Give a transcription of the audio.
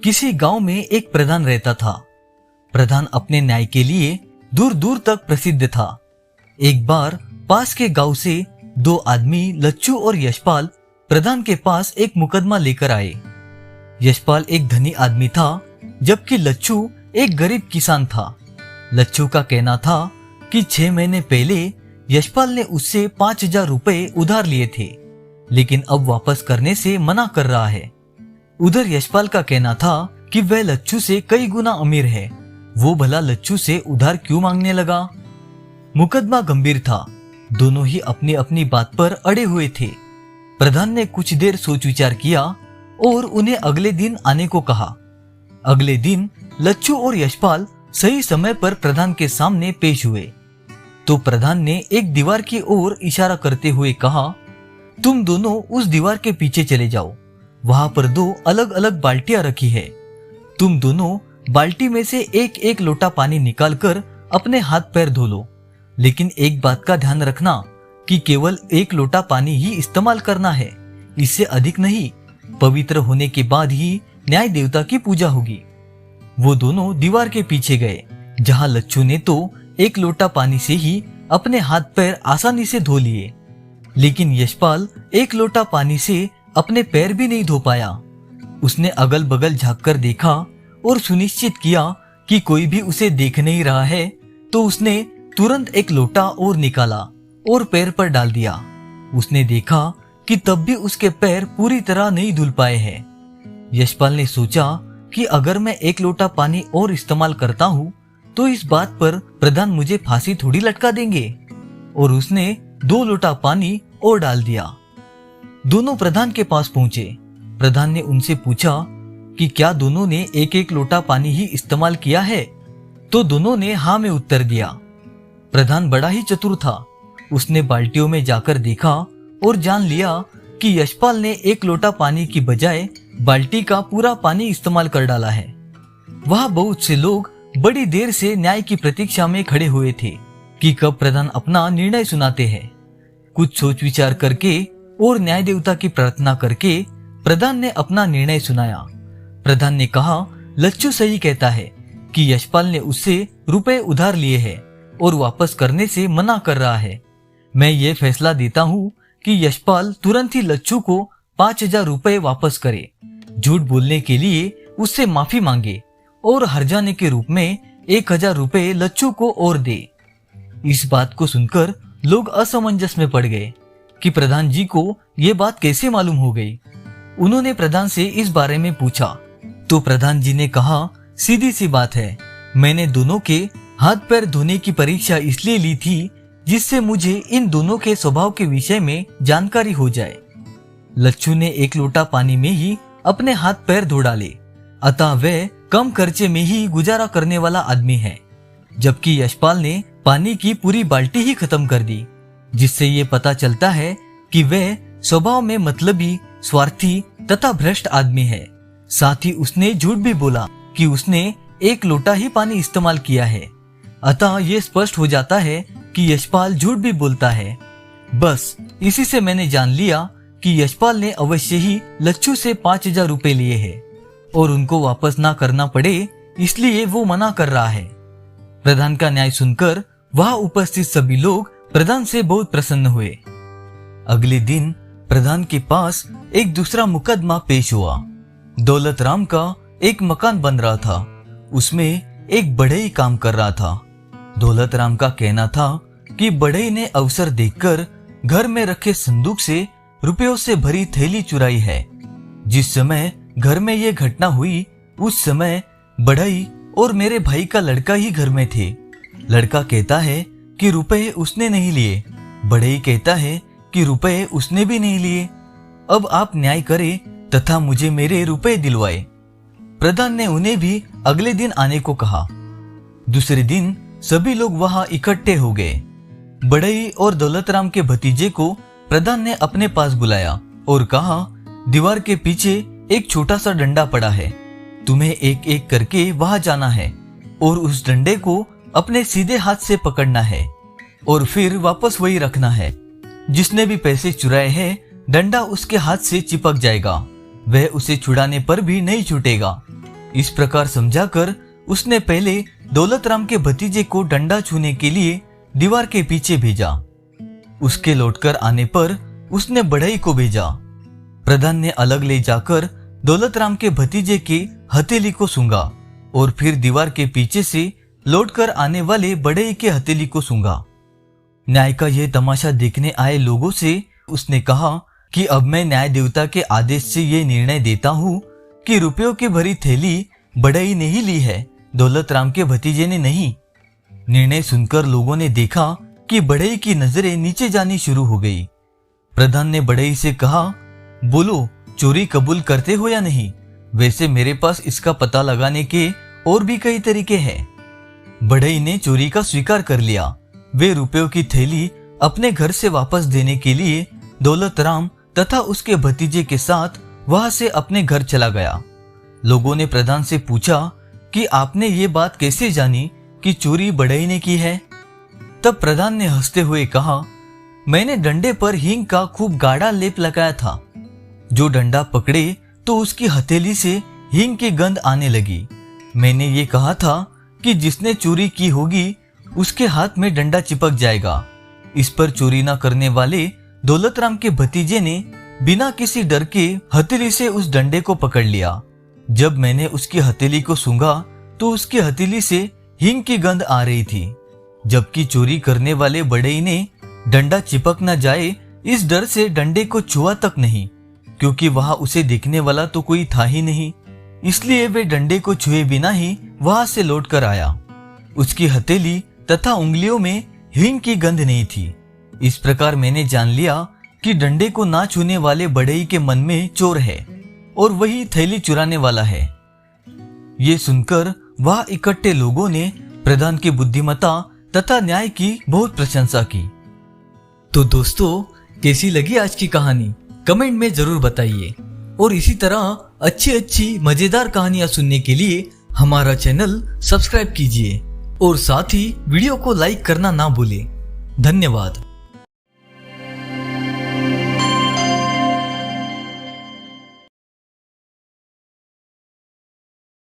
किसी गांव में एक प्रधान रहता था। प्रधान अपने न्याय के लिए दूर दूर तक प्रसिद्ध था। एक बार पास के गांव से दो आदमी लच्छू और यशपाल प्रधान के पास एक मुकदमा लेकर आए। यशपाल एक धनी आदमी था, जबकि लच्छू एक गरीब किसान था। लच्छू का कहना था कि 6 महीने पहले यशपाल ने उससे 5,000 रुपए उधार लिए थे, लेकिन अब वापस करने से मना कर रहा है। उधर यशपाल का कहना था कि वह लच्छू से कई गुना अमीर है, वो भला लच्छू से उधार क्यों मांगने लगा। मुकदमा गंभीर था, दोनों ही अपनी अपनी बात पर अड़े हुए थे। प्रधान ने कुछ देर सोच विचार किया और उन्हें अगले दिन आने को कहा। अगले दिन लच्छू और यशपाल सही समय पर प्रधान के सामने पेश हुए तो प्रधान ने एक दीवार की ओर इशारा करते हुए कहा, तुम दोनों उस दीवार के पीछे चले जाओ, वहां पर 2 अलग अलग बाल्टियां रखी है। तुम दोनों बाल्टी में से एक एक लोटा पानी निकालकर अपने हाथ पैर धो लो, लेकिन एक बात का ध्यान रखना कि केवल 1 लोटा पानी ही इस्तेमाल करना है, इससे अधिक नहीं। पवित्र होने के बाद ही न्याय देवता की पूजा होगी। वो दोनों दीवार के पीछे गए, जहां लच्छू ने तो 1 लोटा पानी से ही अपने हाथ पैर आसानी से धो लिए, लेकिन यशपाल 1 लोटा पानी से अपने पैर भी नहीं धो पाया। उसने अगल बगल झांककर देखा और सुनिश्चित किया कि कोई भी उसे देख नहीं रहा है, तो उसने तुरंत 1 लोटा और निकाला और पैर पर डाल दिया। उसने देखा कि तब भी उसके पैर पूरी तरह नहीं धुल पाए हैं। यशपाल ने सोचा कि अगर मैं 1 लोटा पानी और इस्तेमाल करता हूँ तो इस बात पर प्रधान मुझे फांसी थोड़ी लटका देंगे, और उसने 2 लोटा पानी और डाल दिया। दोनों प्रधान के पास पहुंचे। प्रधान ने उनसे पूछा कि क्या दोनों ने 1-1 लोटा पानी ही इस्तेमाल किया है, तो दोनों ने हाँ में उत्तर दिया। प्रधान बड़ा ही चतुर था, उसने बाल्टियों में जाकर देखा और जान लिया कि यशपाल ने 1 लोटा पानी की बजाय बाल्टी का पूरा पानी इस्तेमाल कर डाला है। वहां बहुत से लोग बड़ी देर से न्याय की प्रतीक्षा में खड़े हुए थे कि कब प्रधान अपना निर्णय सुनाते हैं। कुछ सोच विचार करके और न्याय देवता की प्रार्थना करके प्रधान ने अपना निर्णय सुनाया। प्रधान ने कहा, लच्छू सही कहता है कि यशपाल ने उससे रुपए उधार लिए हैं और वापस करने से मना कर रहा है। मैं ये फैसला देता हूँ कि यशपाल तुरंत ही लच्छू को 5,000 रुपए वापस करे, झूठ बोलने के लिए उससे माफी मांगे और हर्जाने के रूप में 1,000 रुपए लच्छू को और दे। इस बात को सुनकर लोग असमंजस में पड़ गए कि प्रधान जी को ये बात कैसे मालूम हो गई। उन्होंने प्रधान से इस बारे में पूछा तो प्रधान जी ने कहा, सीधी सी बात है, मैंने दोनों के हाथ पैर धोने की परीक्षा इसलिए ली थी जिससे मुझे इन दोनों के स्वभाव के विषय में जानकारी हो जाए। लच्छू ने 1 लोटा पानी में ही अपने हाथ पैर धो डाले, अतः वह कम खर्चे में ही गुजारा करने वाला आदमी है, जबकि यशपाल ने पानी की पूरी बाल्टी ही खत्म कर दी, जिससे ये पता चलता है कि वह स्वभाव में मतलबी, स्वार्थी तथा भ्रष्ट आदमी है। साथ ही उसने झूठ भी बोला कि उसने 1 लोटा ही पानी इस्तेमाल किया है, अतः ये स्पष्ट हो जाता है कि यशपाल झूठ भी बोलता है। बस इसी से मैंने जान लिया कि यशपाल ने अवश्य ही लच्छू से 5,000 रुपए लिए हैं और उनको वापस ना करना पड़े, इसलिए वो मना कर रहा है। प्रधान का न्याय सुनकर वहां उपस्थित सभी लोग प्रधान से बहुत प्रसन्न हुए। अगले दिन प्रधान के पास एक दूसरा मुकदमा पेश हुआ। दौलत राम का एक मकान बन रहा था, उसमें एक बढ़ई काम कर रहा था। दौलत राम का कहना था कि बढ़ई ने अवसर देखकर घर में रखे संदूक से रुपयों से भरी थैली चुराई है। जिस समय घर में यह घटना हुई उस समय बढ़ई और मेरे भाई का लड़का ही घर में थे। लड़का कहता है कि रुपए उसने नहीं लिए, बढ़ई कहता है कि रुपए उसने भी नहीं लिए। अब आप न्याय करें तथा मुझे मेरे रुपए दिलवाए। प्रधान ने उन्हें भी अगले दिन आने को कहा। दूसरे दिन सभी लोग वहां इकट्ठे हो गए। बढ़ई और दौलतराम के भतीजे को प्रधान ने अपने पास बुलाया और कहा, दीवार के पीछे एक छोटा सा डंडा पड़ा है, तुम्हें एक एक करके वहां जाना है और उस डंडे को अपने सीधे हाथ से पकड़ना है और फिर वापस वही रखना है। जिसने भी पैसे चुराए हैं डंडा उसके हाथ से चिपक जाएगा, वह उसे छुड़ाने पर भी नहीं छूटेगा। इस प्रकार समझाकर उसने पहले दौलतराम के भतीजे को डंडा छूने के लिए दीवार के पीछे भेजा। उसके लौटकर आने पर उसने बढ़ई को भेजा। प्रधान ने अलग ले जाकर दौलतराम के भतीजे के हथेली को सूंघा और फिर दीवार के पीछे से लौटकर आने वाले बढ़ई के हथेली को सूंघा। न्याय का यह तमाशा देखने आए लोगों से उसने कहा कि अब मैं न्याय देवता के आदेश से यह निर्णय देता हूँ कि रुपयों की भरी थैली बढ़ई ने ही ली है, दौलतराम के भतीजे ने नहीं। निर्णय सुनकर लोगों ने देखा कि बढ़ई की नजरें नीचे जानी शुरू हो गई। प्रधान ने बढ़ई से कहा, बोलो, चोरी कबूल करते हो या नहीं? वैसे मेरे पास इसका पता लगाने के और भी कई तरीके हैं। बढ़ई ने चोरी का स्वीकार कर लिया। वे रुपयों की थैली अपने घर से वापस देने के लिए दौलतराम तथा उसके भतीजे के साथ वहां से अपने घर चला गया। लोगों ने प्रधान से पूछा कि आपने ये बात कैसे जानी कि चोरी बढ़ई ने की है? तब प्रधान ने हंसते हुए कहा, मैंने डंडे पर हींग का खूब गाढ़ा लेप लगाया था। जो डंडा पकड़े तो उसकी हथेली से हींग की गंध आने लगी। मैंने ये कहा था कि जिसने चोरी की होगी उसके हाथ में डंडा चिपक जाएगा। इस पर चोरी न करने वाले दौलतराम के भतीजे ने बिना किसी डर के हथेली से उस डंडे को पकड़ लिया। जब मैंने उसकी हथेली को सूंघा तो उसकी हथेली से हींग की गंध आ रही थी, जबकि चोरी करने वाले बढ़ई ने डंडा चिपक न जाए इस डर से डंडे को छुआ तक नहीं, क्योंकि वहां उसे देखने वाला तो कोई था ही नहीं। इसलिए वे डंडे को छुए बिना ही वहां से लौट कर आया। उसकी हथेली तथा उंगलियों में हींग की गंध नहीं थी। इस प्रकार मैंने जान लिया कि डंडे को ना छूने वाले बढ़ई के मन में चोर है और वही थैली चुराने वाला है। ये सुनकर वहां इकट्ठे लोगों ने प्रधान की बुद्धिमत्ता तथा न्याय की बहुत प्रशंसा की। तो दोस्तों, कैसी लगी आज की कहानी? कमेंट में जरूर बताइए और इसी तरह अच्छी मजेदार कहानियां सुनने के लिए हमारा चैनल सब्सक्राइब कीजिए और साथ ही वीडियो को लाइक करना ना भूलें। धन्यवाद।